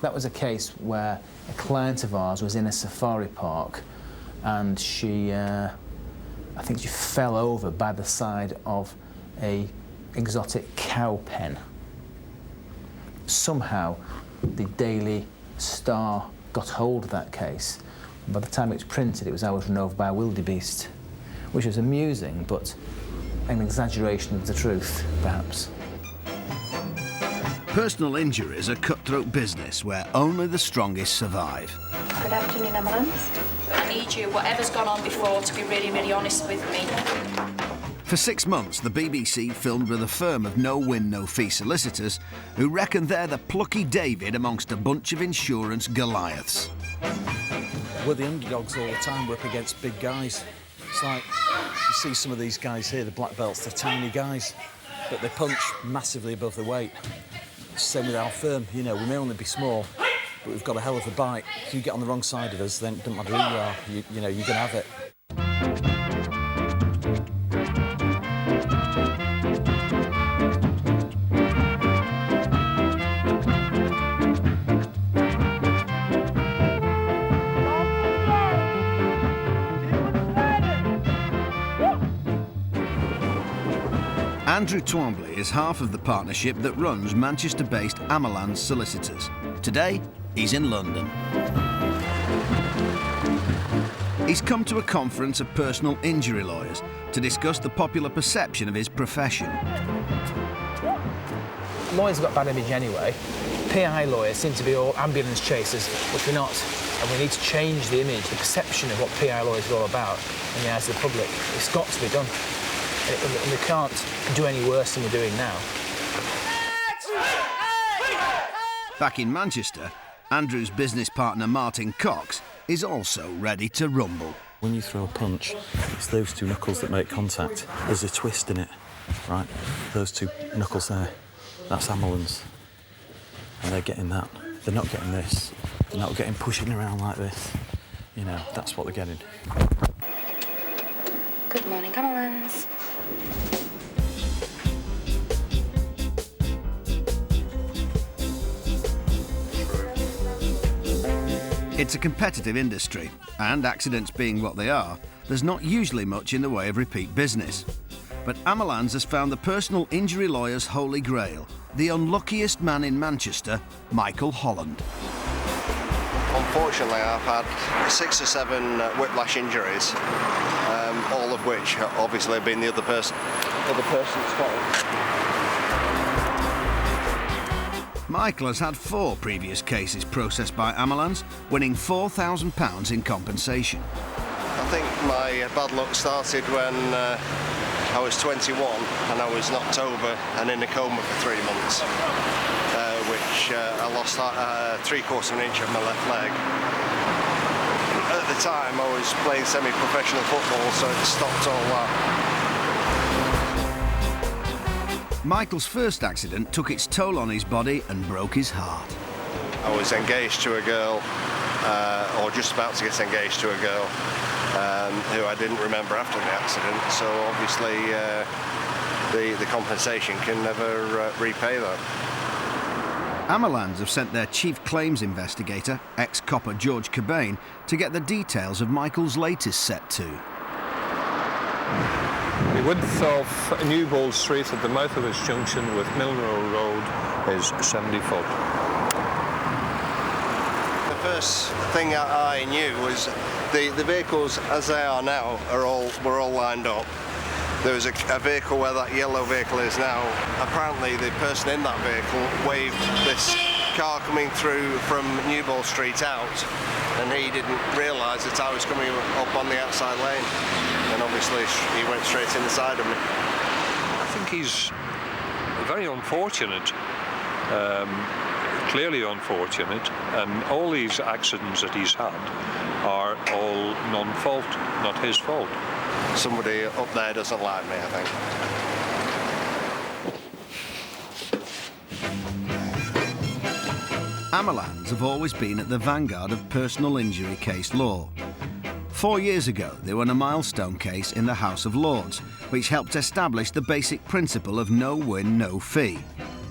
That was a case where a client of ours was in a safari park and she, I think she fell over by the side of a exotic cow pen. Somehow the Daily Star got hold of that case. By the time it was printed, it was hours run over by a wildebeest, which was amusing, but an exaggeration of the truth, perhaps. Personal injury is a cutthroat business where only the strongest survive. Good afternoon, Amelans. I need you, whatever's gone on before, to be really, really honest with me. For 6 months, the BBC filmed with a firm of no-win, no-fee solicitors who reckon they're the plucky David amongst a bunch of insurance Goliaths. We're the underdogs all the time. We're up against big guys. It's like, you see some of these guys here, the black belts, they're tiny guys, but they punch massively above their weight. Same with our firm, you know, we may only be small, but we've got a hell of a bite. If you get on the wrong side of us, then it doesn't matter who you are, you know, you're going to have it. Andrew Twombly is half of the partnership that runs Manchester-based Amelans Solicitors. Today, he's in London. He's come to a conference of personal injury lawyers to discuss the popular perception of his profession. Lawyers have got a bad image anyway. PI lawyers seem to be all ambulance chasers, which we're not. And we need to change the image, the perception of what PI lawyers are all about in the eyes of the public. It's got to be done. And we can't do any worse than we're doing now. Back in Manchester, Andrew's business partner Martin Cox is also ready to rumble. When you throw a punch, it's those two knuckles that make contact. There's a twist in it, right? Those two knuckles there, that's Amelans. And they're getting that. They're not getting this. They're not getting pushing around like this. You know, that's what they're getting. Good morning, Amelans. It's a competitive industry, and accidents being what they are, there's not usually much in the way of repeat business. But Amelans has found the personal injury lawyer's holy grail, the unluckiest man in Manchester, Michael Holland. Unfortunately, I've had 6 or 7 whiplash injuries, all of which obviously have been the other person's fault. Michael has had 4 previous cases processed by Amelans, winning £4,000 in compensation. I think my bad luck started when I was 21 and I was knocked over and in a coma for 3 months, which I lost 3/4 of an inch of my left leg. At the time I was playing semi-professional football, so it stopped all that. Michael's first accident took its toll on his body and broke his heart. I was engaged to a girl, or just about to get engaged to a girl, who I didn't remember after the accident, so obviously the compensation can never repay that. Amelans have sent their chief claims investigator, ex-copper George Cobain, to get the details of Michael's latest set to. The width of Newbold Street at the mouth of its junction with Milrow Road is 70 foot. The first thing I knew was the vehicles as they are now were all lined up. There was a vehicle where that yellow vehicle is now. Apparently the person in that vehicle waved this car coming through from Newbold Street out, and he didn't realise that I was coming up on the outside lane, and obviously he went straight in the side of me. I think he's very unfortunate, clearly unfortunate, and all these accidents that he's had are all non-fault, not his fault. Somebody up there doesn't like me, I think. Amelans have always been at the vanguard of personal injury case law. 4 years ago, they won a milestone case in the House of Lords, which helped establish the basic principle of no win, no fee.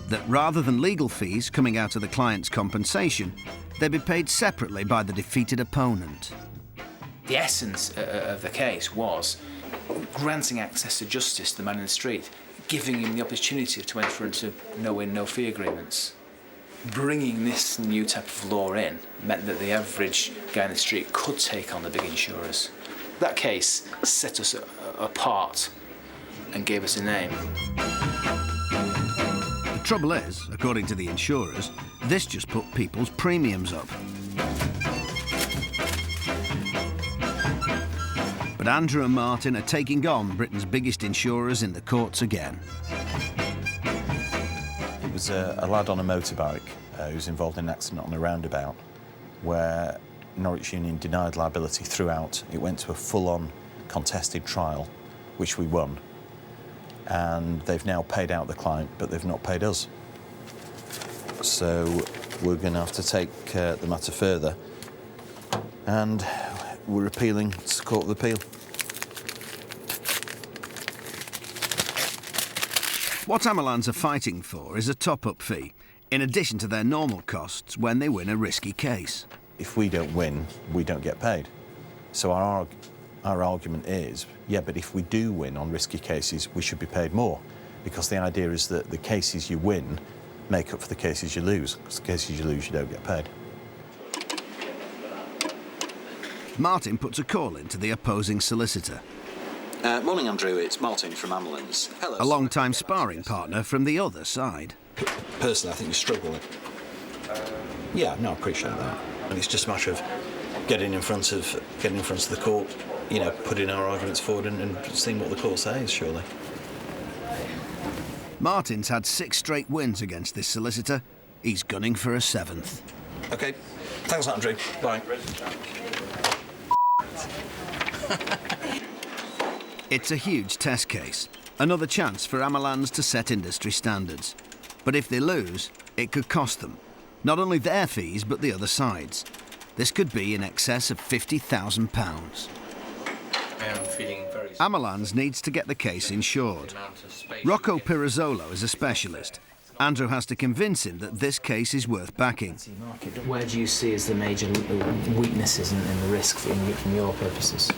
that rather than legal fees coming out of the client's compensation, they'd be paid separately by the defeated opponent. The essence of the case was granting access to justice to the man in the street, giving him the opportunity to enter into no-win, no-fee agreements. Bringing this new type of law in meant that the average guy in the street could take on the big insurers. That case set us apart and gave us a name. The trouble is, according to the insurers, this just put people's premiums up. But Andrew and Martin are taking on Britain's biggest insurers in the courts again. It was a lad on a motorbike who was involved in an accident on a roundabout where Norwich Union denied liability throughout. It went to a full-on contested trial, which we won. And they've now paid out the client, but they've not paid us. So we're going to have to take the matter further. And we're appealing to the Court of Appeal. What Amelans are fighting for is a top-up fee, in addition to their normal costs when they win a risky case. If we don't win, we don't get paid. So our argument is, yeah, but if we do win on risky cases, we should be paid more. Because the idea is that the cases you win make up for the cases you lose. Because the cases you lose, you don't get paid. Martin puts a call in to the opposing solicitor. Morning, Andrew. It's Martin from Amelans. Hello. A long-time sparring partner from the other side. Personally, I think you're struggling. Yeah, no, I appreciate that. And it's just a matter of getting in front of the court, you know, putting our arguments forward and seeing what the court says, surely. Martin's had 6 straight wins against this solicitor. He's gunning for a 7th. OK. Thanks, Andrew. Bye. It's a huge test case. Another chance for Amelans to set industry standards. But if they lose, it could cost them. Not only their fees, but the other side's. This could be in excess of £50,000. I am feeling very... Amelans needs to get the case insured. Rocco Pirazzolo is a specialist. Andrew has to convince him that this case is worth backing. Where do you see as the major weaknesses in the risk from your purposes?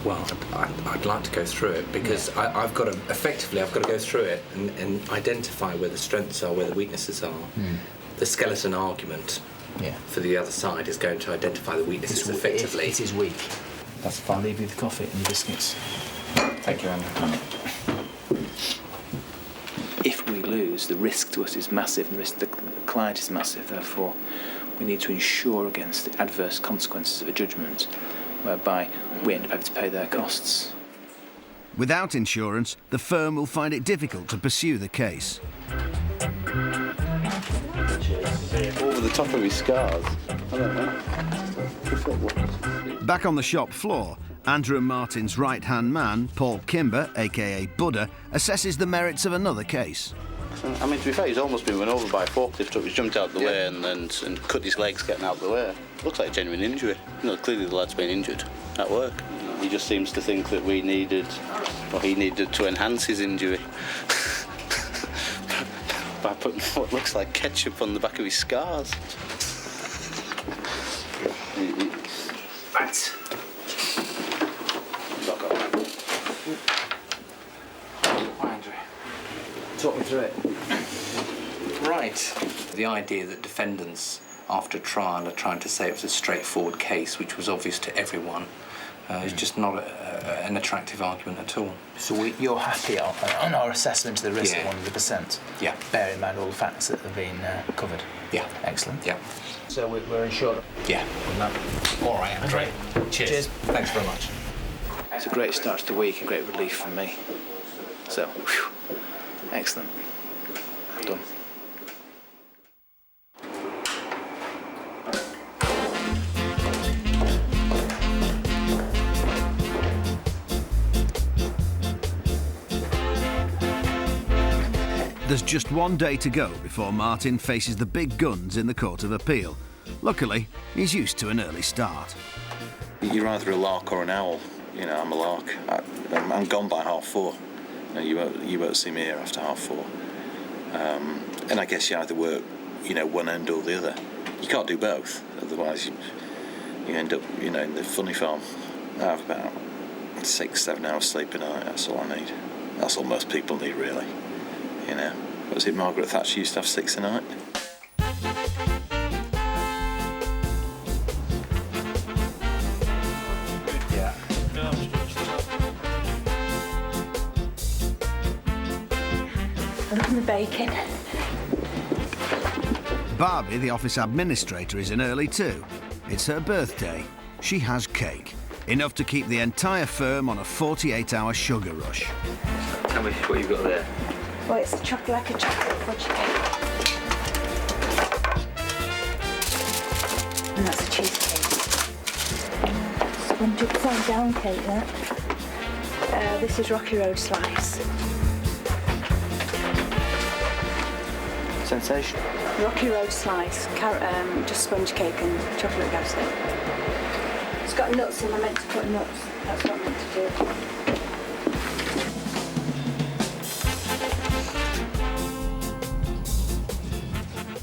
Well, I'd like to go through it because I've got to go through it and identify where the strengths are, where the weaknesses are. The skeleton argument for the other side is going to identify the weaknesses effectively. It is weak. That's fine. I'll leave you the coffee and the biscuits. Thank you, Andrew. If we lose, the risk to us is massive and the risk to the client is massive. Therefore, we need to insure against the adverse consequences of a judgment whereby we end up having to pay their costs. Without insurance, the firm will find it difficult to pursue the case. Over the top of his scars. I don't know. Back on the shop floor, Andrew and Martin's right-hand man, Paul Kimber, a.k.a. Buddha, assesses the merits of another case. I mean, to be fair, he's almost been run over by a forklift truck. He's jumped out the way and cut his legs getting out of the way. Looks like a genuine injury. You know, clearly the lad's been injured at work. He just seems to think that he needed to enhance his injury by putting what looks like ketchup on the back of his scars. Right. Andrew, talk me through it. Right. The idea that defendants, after trial, are trying to say it was a straightforward case, which was obvious to everyone, is just not an attractive argument at all. So you're happy on our assessment of the risk Yeah. at 100%? Yeah. Bear in mind all the facts that have been covered? Yeah. Excellent. Yeah. So we're insured? Yeah. All right, Andrew. Okay. Cheers. Thanks very much. It's a great start to the week, a great relief from me. So, whew, excellent. Done. There's just one day to go before Martin faces the big guns in the Court of Appeal. Luckily, he's used to an early start. You're either a lark or an owl. You know, I'm a lark. I'm gone by 4:30. You won't see me here after 4:30. And I guess you either work, one end or the other. You can't do both, otherwise you end up, in the funny farm. I have about 6-7 hours sleep a night. That's all I need. That's all most people need, really. What was it, Margaret Thatcher used to have 6 a night? I love my bacon. Barbie, the office administrator, is in early too. It's her birthday. She has cake. Enough to keep the entire firm on a 48-hour sugar rush. Tell me what you've got there. Well, it's like a chocolate fudge cake. And that's a cheesecake. Sponge upside down cake, that. This is Rocky Road slice. Sensation. Rocky Road slice, just sponge cake and chocolate frosting. It's got nuts in. I meant to put nuts. That's what I meant to do.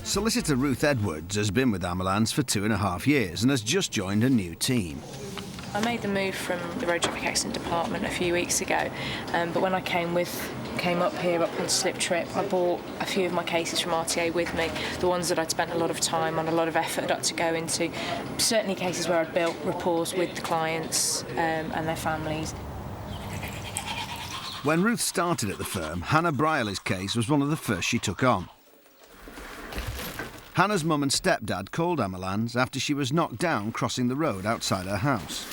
Solicitor Ruth Edwards has been with Amelans for 2.5 years and has just joined a new team. I made the move from the Road Traffic Accident Department a few weeks ago, but when I came up here, up on Slip Trip, I brought a few of my cases from RTA with me, the ones that I'd spent a lot of time on, a lot of effort had to go into, certainly cases where I'd built rapport with the clients and their families. When Ruth started at the firm, Hannah Brierley's case was one of the first she took on. Hannah's mum and stepdad called Amelans after she was knocked down crossing the road outside her house.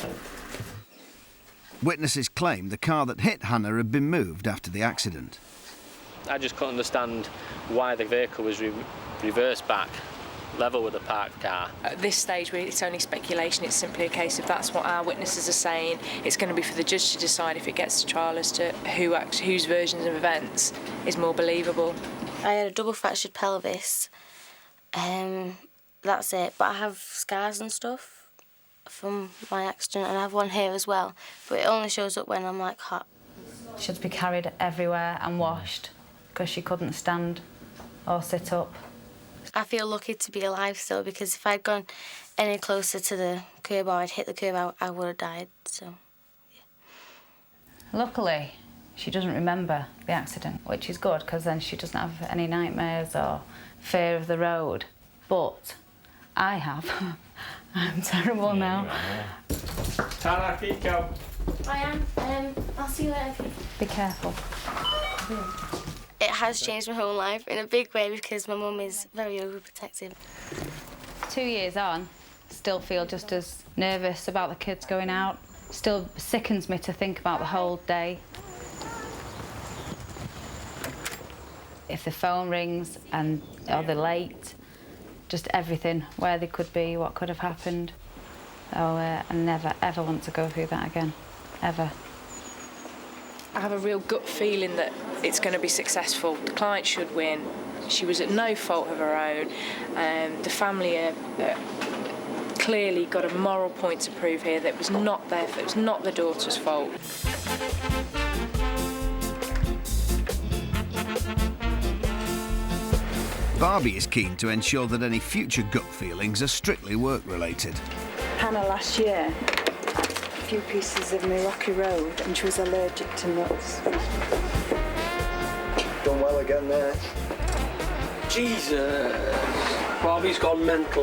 Witnesses claimed the car that hit Hannah had been moved after the accident. I just couldn't understand why the vehicle was reversed back, level with the parked car. At this stage, it's only speculation. It's simply a case of that's what our witnesses are saying. It's going to be for the judge to decide if it gets to trial as to whose versions of events is more believable. I had a double fractured pelvis. That's it, but I have scars and stuff from my accident, and I have one here as well, but it only shows up when I'm like hot. She had to be carried everywhere and washed because she couldn't stand or sit up. I feel lucky to be alive still, because if I'd gone any closer to the curb or I'd hit the curb, I would have died, so yeah. Luckily, she doesn't remember the accident, which is good because then she doesn't have any nightmares or fear of the road. But I have. I'm terrible now. Tara, keep going. I am. I'll see you later. Be careful. It has changed my whole life in a big way because my mum is very overprotective. 2 years on, still feel just as nervous about the kids going out. Still sickens me to think about the whole day. If the phone rings or they're late, just everything, where they could be, what could have happened. So I never, ever want to go through that again, ever. I have a real gut feeling that it's going to be successful. The client should win. She was at no fault of her own. The family clearly got a moral point to prove here that it was not their fault, it was not the daughter's fault. Barbie is keen to ensure that any future gut feelings are strictly work-related. Hannah last year, a few pieces of my Rocky Road, and she was allergic to nuts. Done well again there. Jesus. Barbie's gone mental.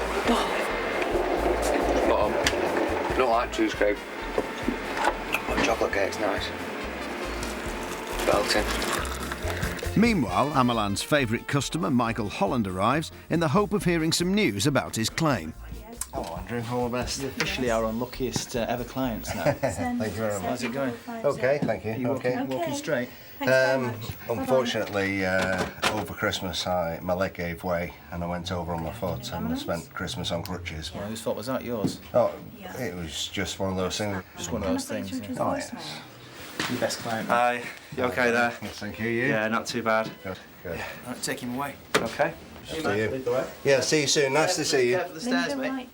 Bottom. Not like cheesecake. But chocolate cake's nice. Belting. Meanwhile, Amelans' favourite customer, Michael Holland, arrives in the hope of hearing some news about his claim. Oh, Andrew, all the best. You're officially our unluckiest ever clients now. Thank you very much. How's it going? Okay, thank you. You walking straight? Unfortunately, over Christmas, my leg gave way and I went over on my foot and I spent Christmas on crutches. Well, whose fault was that? Yours? Oh, it was just one of those things. Just one of those things. Yeah. Oh, yes. Your best client. Hi, you okay there? Yes, thank you. You? Yeah, not too bad. Good, good. Right, take him away. Okay. See you. Yeah, see you soon. Nice to see you. Careful the stairs, mate.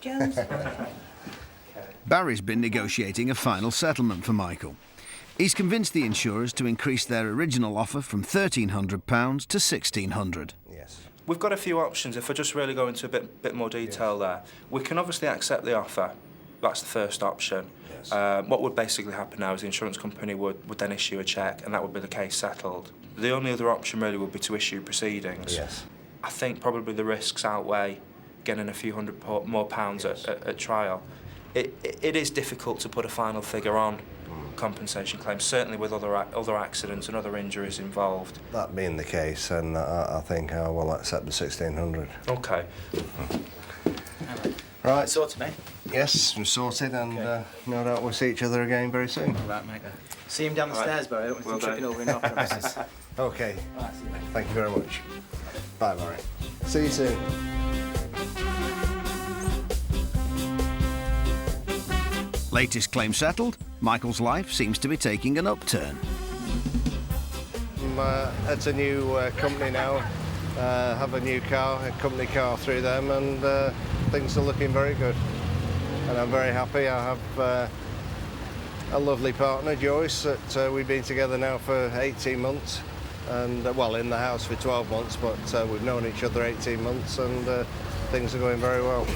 Barry's been negotiating a final settlement for Michael. He's convinced the insurers to increase their original offer from £1,300 to £1,600. Yes. We've got a few options. If I just really go into a bit more detail there, we can obviously accept the offer. That's the first option. Yes. What would basically happen now is the insurance company would then issue a cheque, and that would be the case settled. The only other option really would be to issue proceedings. Yes. I think probably the risks outweigh getting a few hundred more pounds at trial. It is difficult to put a final figure on compensation claims, certainly with other accidents and other injuries involved. That being the case, then I think I will accept the 1,600. Okay. Right. Sorted, mate? Yes, we're sorted, and no doubt we'll see each other again very soon. Right, mate. See him down the stairs, Barry. I don't want to tripping over in our premises. Okay. Right, see you, mate. Thank you very much. Bye, Barry. See you soon. Latest claim settled, Michael's life seems to be taking an upturn. It's a new company now. Have a new car, a company car through them, and things are looking very good. And I'm very happy. I have a lovely partner, Joyce, that we've been together now for 18 months. And, well, in the house for 12 months, but we've known each other 18 months, and things are going very well.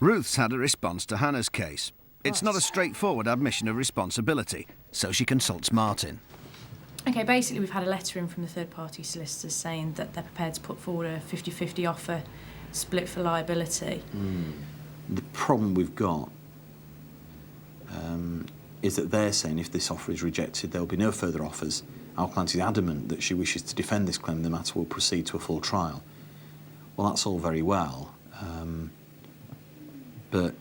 Ruth's had a response to Hannah's case. It's not a straightforward admission of responsibility, so she consults Martin. OK, basically we've had a letter in from the third-party solicitors saying that they're prepared to put forward a 50-50 offer, split for liability. The problem we've got is that they're saying if this offer is rejected, there'll be no further offers. Our client is adamant that she wishes to defend this claim. The matter will proceed to a full trial. Well, that's all very well. But,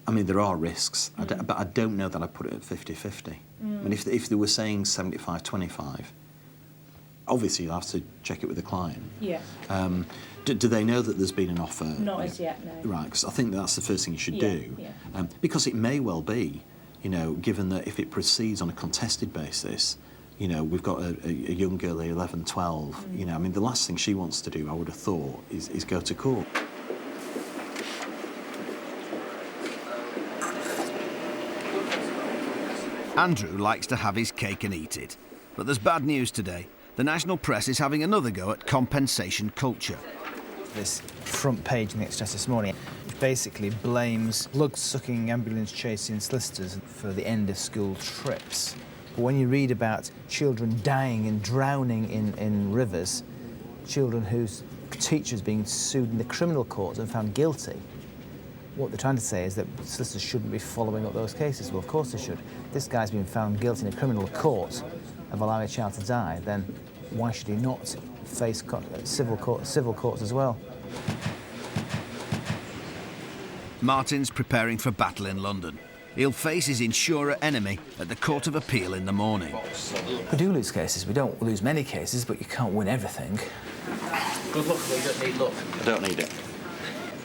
I mean, there are risks, but I don't know that I'd put it at 50-50. I mean, if they were saying 75-25, obviously you'll have to check it with the client. Yeah. Do they know that there's been an offer? Not as yet, no. Right, because I think that's the first thing you should do. Yeah. Because it may well be, you know, given that if it proceeds on a contested basis, you know, we've got a young girl here, 11, 12, you know, I mean, the last thing she wants to do, I would have thought, is go to court. Andrew likes to have his cake and eat it. But there's bad news today. The national press is having another go at compensation culture. This front page in the Express this morning basically blames blood-sucking, ambulance-chasing solicitors for the end-of-school trips. But when you read about children dying and drowning in rivers, children whose teachers being sued in the criminal courts and found guilty, what they're trying to say is that solicitors shouldn't be following up those cases. Well, of course they should. This guy's been found guilty in a criminal court of allowing a child to die, then why should he not face civil courts as well? Martin's preparing for battle in London. He'll face his insurer enemy at the Court of Appeal in the morning. We do lose cases. We don't lose many cases, but you can't win everything. Good luck, but you don't need luck. I don't need it.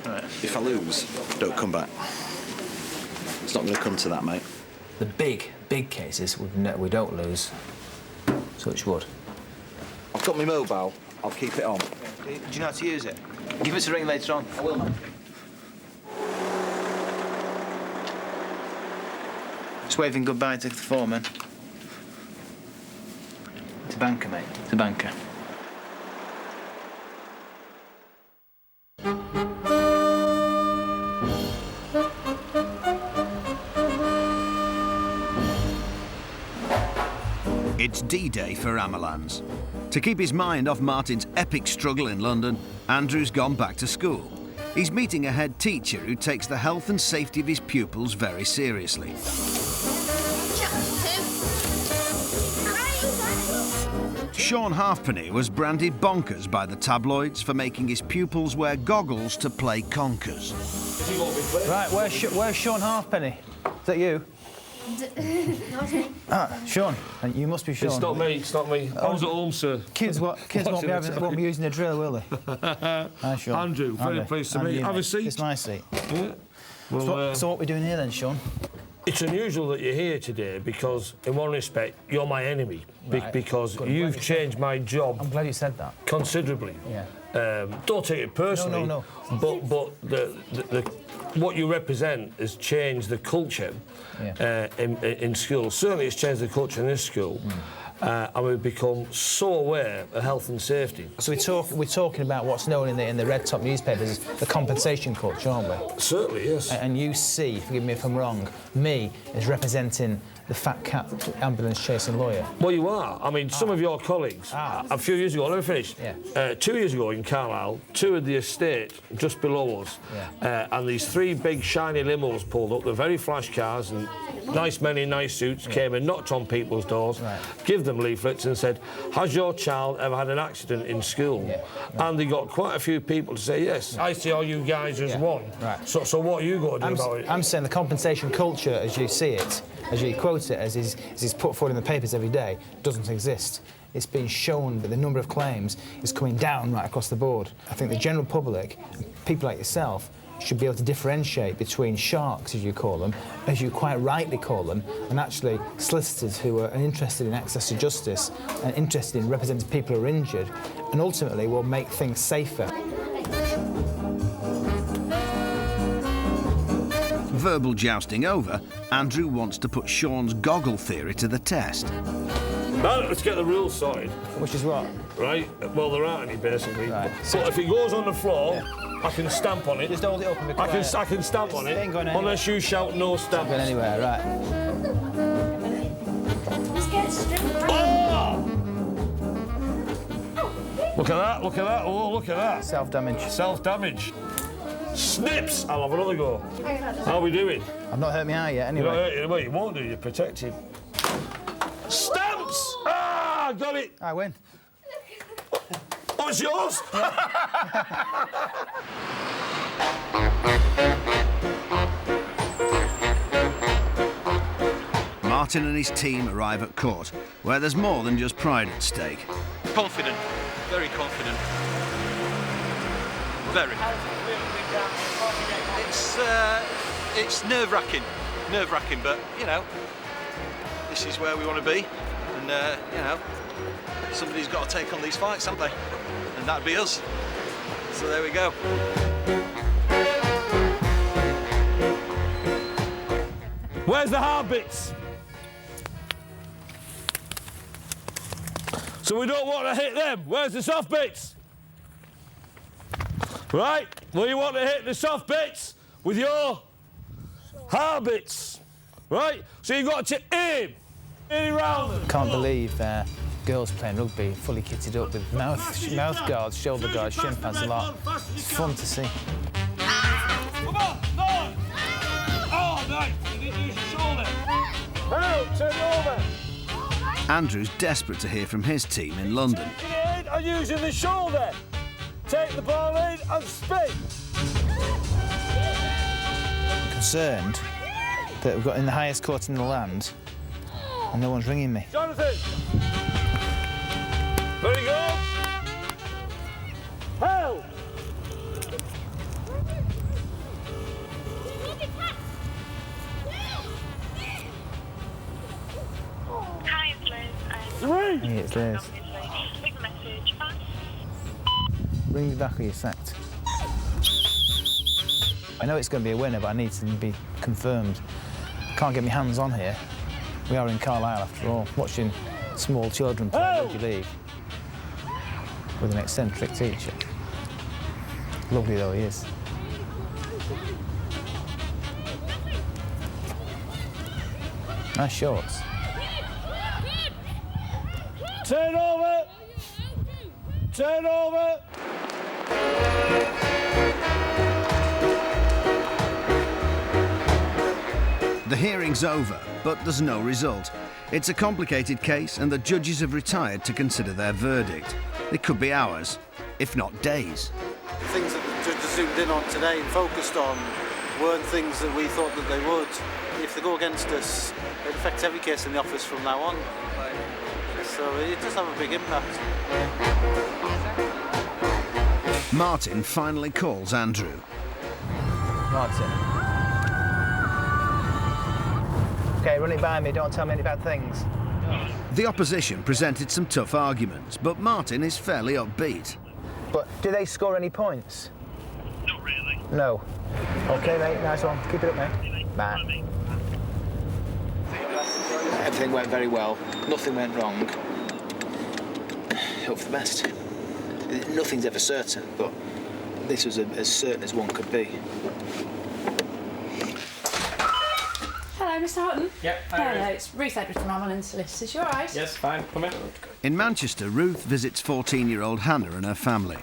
Right. If I lose, don't come back. It's not going to come to that, mate. The big cases, we don't lose. Touch wood. I've got my mobile. I'll keep it on. Do you know how to use it? Give us a ring later on. I will, mate. Just waving goodbye to the foreman. It's a banker, mate. It's a banker. It's D-Day for Amelans. To keep his mind off Martin's epic struggle in London, Andrew's gone back to school. He's meeting a head teacher who takes the health and safety of his pupils very seriously. Sean Halfpenny was branded bonkers by the tabloids for making his pupils wear goggles to play conkers. Right, where's Sean Halfpenny? Is that you? Sean, and you must be Sean. It's not me, it's not me. I was at home, sir. Kids won't be using the drill, will they? Hi, Sean. Andrew, very pleased to meet you. Have a seat. It's my seat. Yeah. Well, so what are we doing here then, Sean? It's unusual that you're here today because, in one respect, you're my enemy. Right. Because you've changed my job. I'm glad you said that. Considerably. Yeah. Don't take it personally. No. But what you represent has changed the culture in schools. Certainly, it's changed the culture in this school. And we've become so aware of health and safety. So we're talking about what's known in the red top newspapers as the compensation culture, aren't we? Certainly, yes. And you see, forgive me if I'm wrong, me as representing the fat cat ambulance chasing lawyer. Well, you are. I mean, some of your colleagues, a few years ago, let me finish. 2 years ago in Carlisle, toured the estate just below us, and these 3 big shiny limos pulled up, the very flash cars, and nice men in nice suits came and knocked on people's doors, give them leaflets and said, has your child ever had an accident in school? And they got quite a few people to say, yes, I see all you guys as one. So what are you going to do about it? I'm saying the compensation culture, as you see it, as you quote it, as is put forward in the papers every day, doesn't exist. It's been shown that the number of claims is coming down right across the board. I think the general public, people like yourself, should be able to differentiate between sharks, as you call them, as you quite rightly call them, and actually solicitors who are interested in access to justice and interested in representing people who are injured, and ultimately will make things safer. Verbal jousting over, Andrew wants to put Sean's goggle theory to the test. Now, let's get the rules sorted. Which is what? Right, well, there aren't any, basically. Right. So if it goes on the floor, I can stamp on it. Just hold it up and be quiet. I can stamp on it, unless you shout no stamp. Not going anywhere, right. Oh! Look at that, look at that, oh, look at that. Self-damage. Self-damage. Snips! I'll have another go. How are we doing? I've not hurt my eye yet, anyway. You're not hurt your, well, you won't do, you're protected. Stamps! Ah, got it! I win. Oh, it's yours? Martin and his team arrive at court, where there's more than just pride at stake. Confident, very confident. Very. It's nerve-wracking, but, you know, this is where we want to be, and, you know, somebody's got to take on these fights, haven't they? And that'd be us. So there we go. Where's the hard bits? So we don't want to hit them. Where's the soft bits? Right, well, you want to hit the soft bits with your hard bits, right? So you've got to aim around them. Can't believe girls playing rugby fully kitted up with mouth guards, shoulder guards, shin pads a lot. It's fun to see. Come on, no! Oh, nice. You didn't use your shoulder. Help, turn it over. Andrew's desperate to hear from his team in London. Taking it in and using the shoulder. Take the ball in and spin. I'm concerned that we've got in the highest court in the land and no one's ringing me. Jonathan! Very good. Help! Hi, it's Liz. Ring! Hey, it's Liz. Leave a message. Bye. Ring me back or you're sacked. I know it's going to be a winner, but I need to be confirmed. Can't get my hands on here. We are in Carlisle, after all, watching small children play rugby league with an eccentric teacher. Lovely though he is. Nice shorts. Turn over! Turn over! The hearing's over, but there's no result. It's a complicated case and the judges have retired to consider their verdict. It could be hours, if not days. The things that the judges zoomed in on today and focused on weren't things that we thought that they would. If they go against us, it affects every case in the office from now on. So it does have a big impact. Martin finally calls Andrew. Martin. OK, run it by me, don't tell me any bad things. The opposition presented some tough arguments, but Martin is fairly upbeat. But do they score any points? Not really. No. OK, mate, nice one. Keep it up, mate. Bye. Everything went very well. Nothing went wrong. Hope for the best. Nothing's ever certain, but this was as certain as one could be. Hello, Mr. Hutton. Yep. Hello, it's Ruth Edward from Amelans Solicitors. You all right? Yes, fine. Come in. In Manchester, Ruth visits 14-year-old Hannah and her family.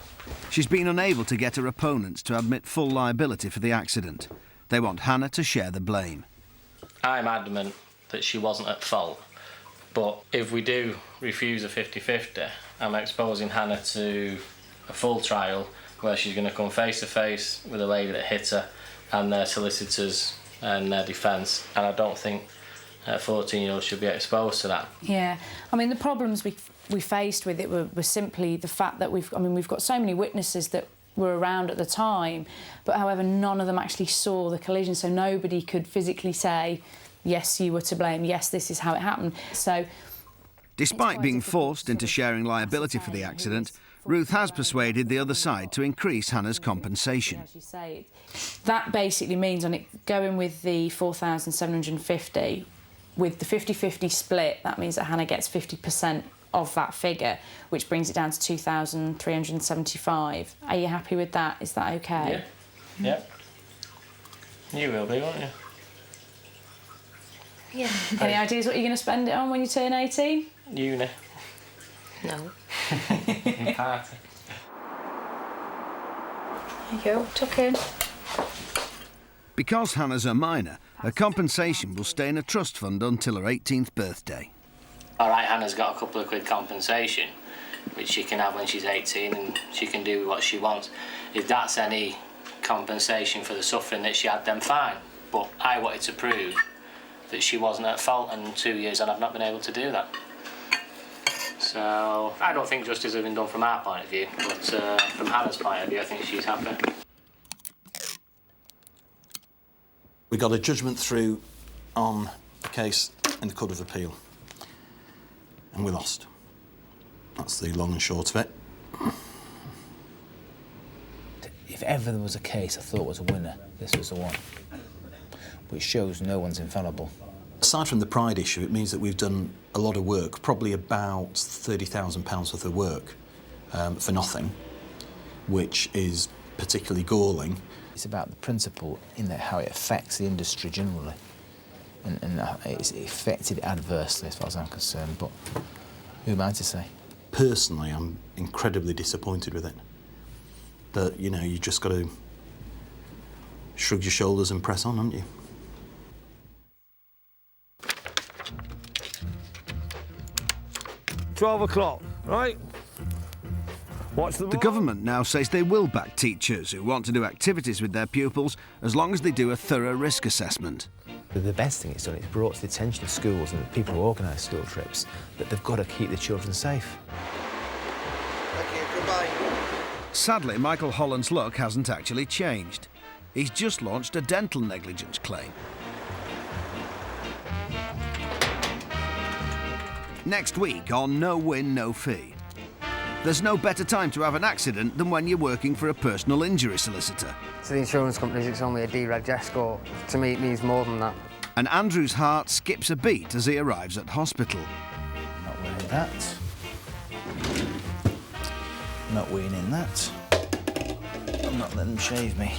She's been unable to get her opponents to admit full liability for the accident. They want Hannah to share the blame. I'm adamant that she wasn't at fault, but if we do refuse a 50-50, I'm exposing Hannah to a full trial where she's going to come face to face with the lady that hit her and their solicitors and their defence, and I don't think 14-year-olds should be exposed to that. Yeah, I mean, the problems we faced with it were simply the fact that we've got so many witnesses that were around at the time, but however, none of them actually saw the collision, so nobody could physically say, yes, you were to blame, yes, this is how it happened. So, despite being forced into sharing liability for the accident, Ruth has persuaded the other side to increase Hannah's compensation. as you say, that basically means on it going with the 4,750, with the 50-50 split, that means that Hannah gets 50% of that figure, which brings it down to 2,375. Are you happy with that? Is that okay? Yeah. You will be, won't you? Yeah. Any ideas what you're going to spend it on when you turn 18? Uni. No. Party. There you go, tuck in. Because Hannah's a minor, her compensation will stay in a trust fund until her 18th birthday. All right, Hannah's got a couple of quid compensation, which she can have when she's 18 and she can do what she wants. If that's any compensation for the suffering that she had, then fine. But I wanted to prove that she wasn't at fault, and 2 years and I've not been able to do that. So I don't think justice has been done from our point of view, but from Hannah's point of view, I think she's happy. We got a judgment through on the case in the Court of Appeal, and we lost. That's the long and short of it. If ever there was a case I thought was a winner, this was the one. Which shows no one's infallible. Aside from the pride issue, it means that we've done a lot of work, probably about £30,000 worth of work for nothing, which is particularly galling. It's about the principle in that how it affects the industry generally, and it's affected adversely as far as I'm concerned, but who am I to say? Personally, I'm incredibly disappointed with it. But, you know, you just got to shrug your shoulders and press on, haven't you? £12 right? Watch the government now says they will back teachers who want to do activities with their pupils as long as they do a thorough risk assessment. The best thing it's done, it's brought to the attention of schools and the people who organise school trips that they've got to keep the children safe. Thank you, goodbye. Sadly, Michael Holland's luck hasn't actually changed. He's just launched a dental negligence claim. Next week on No Win, No Fee. There's no better time to have an accident than when you're working for a personal injury solicitor. To the insurance companies, it's only a dereg escort. To me, it means more than that. And Andrew's heart skips a beat as he arrives at hospital. Not wearing that. Not wearing that. I'm not letting them shave me.